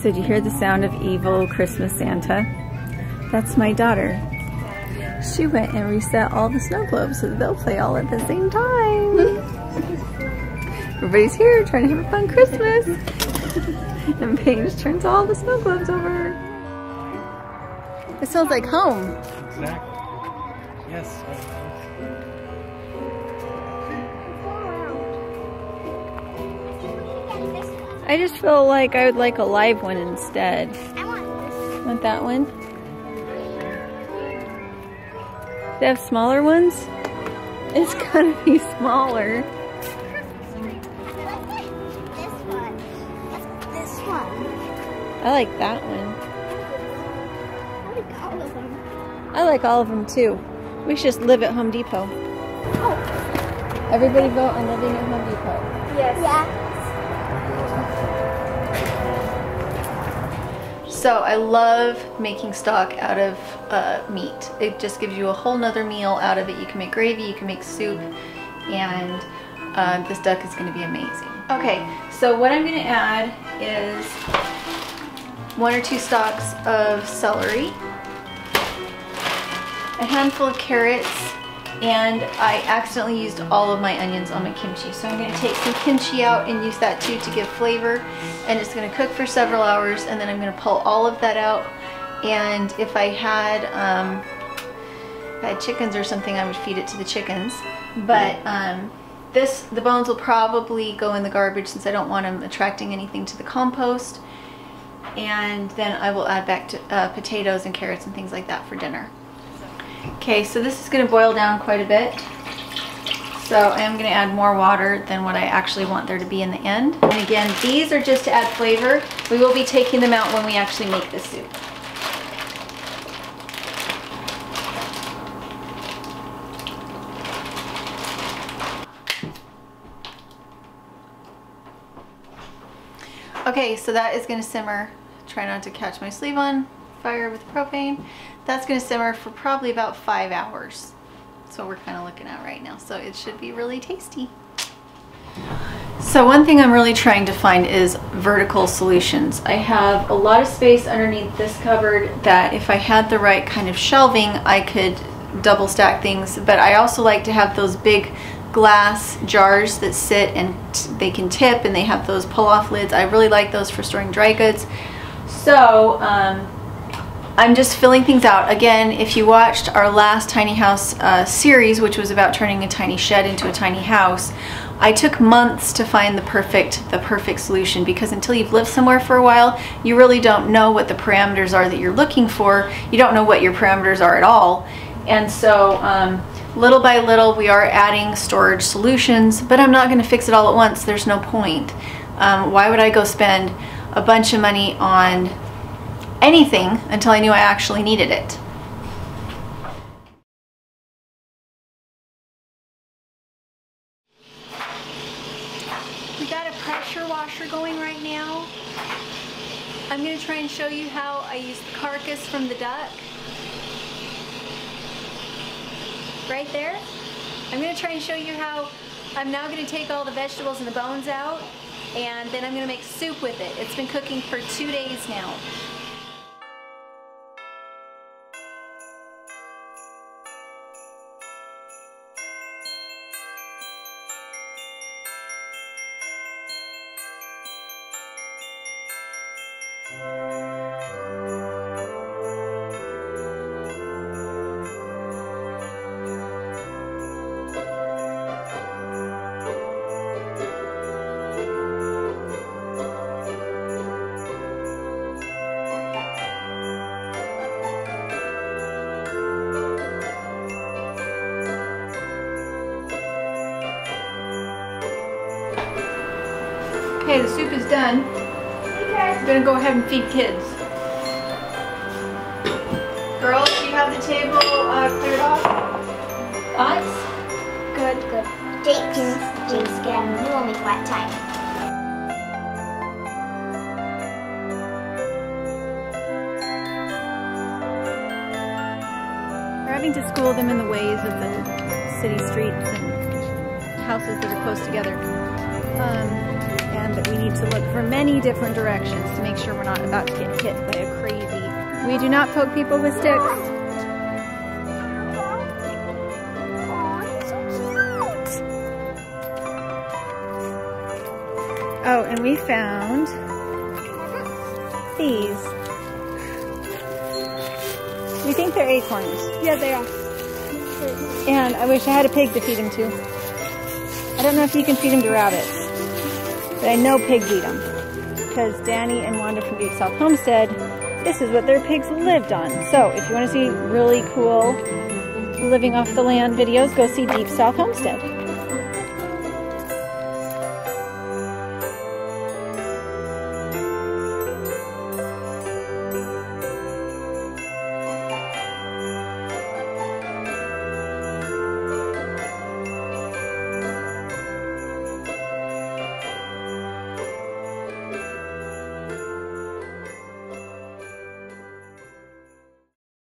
So did you hear the sound of evil Christmas Santa? That's my daughter. She went and reset all the snow globes so that they'll play all at the same time. Everybody's here trying to have a fun Christmas. And Paige turns all the snow globes over. It smells like home. Exactly. Yes. I just feel like I would like a live one instead. I want this. Want that one? They have smaller ones? It's gotta be smaller. This one. This one. I like that one. I like all of them. I like all of them too. We should just live at Home Depot. Oh. Everybody vote on living at Home Depot. Yes. Yeah. So I love making stock out of meat. It just gives you a whole nother meal out of it. You can make gravy, you can make soup, and this duck is gonna be amazing. Okay, so what I'm gonna add is 1 or 2 stalks of celery, a handful of carrots, and I accidentally used all of my onions on my kimchi. So I'm going to take some kimchi out and use that too to give flavor, and it's going to cook for several hours, and then I'm going to pull all of that out. And if I had chickens or something, I would feed it to the chickens. But the bones will probably go in the garbage since I don't want them attracting anything to the compost. And then I will add back to potatoes and carrots and things like that for dinner. Okay, so this is going to boil down quite a bit. So I am going to add more water than what I actually want there to be in the end. And again, these are just to add flavor. We will be taking them out when we actually make the soup. Okay, so that is going to simmer. Try not to catch my sleeve on fire with propane. That's going to simmer for probably about 5 hours. That's what we're kind of looking at right now. So it should be really tasty. So one thing I'm really trying to find is vertical solutions. I have a lot of space underneath this cupboard that if I had the right kind of shelving, I could double stack things. But I also like to have those big glass jars that sit and they can tip, and they have those pull-off lids. I really like those for storing dry goods. So I'm just filling things out. Again, if you watched our last tiny house series, which was about turning a tiny shed into a tiny house, I took months to find the perfect solution, because until you've lived somewhere for a while, you really don't know what the parameters are that you're looking for. You don't know what your parameters are at all. And so little by little we are adding storage solutions, but I'm not going to fix it all at once. There's no point. Why would I go spend a bunch of money on anything until I knew I actually needed it? We got a pressure washer going right now. I'm going to try and show you how I use the carcass from the duck. Right there. I'm going to try and show you how I'm now going to take all the vegetables and the bones out, and then I'm going to make soup with it. It's been cooking for 2 days now. Okay, the soup is done. I'm gonna go ahead and feed kids. Girls, you have the table cleared off? Thoughts? Good. Jake's getting you only flat time. We're having to school them in the ways of the city streets and houses that are close together. And that we need to look for many many different directions to make sure we're not about to get hit by a crazy. We do not poke people with sticks. Oh, and we found these. We think they're acorns. Yeah, they are. And I wish I had a pig to feed them to. I don't know if you can feed them to rabbits, but I know pigs eat them. Because Danny and Wanda from Deep South Homestead, this is what their pigs lived on. So if you want to see really cool living off the land videos, go see Deep South Homestead.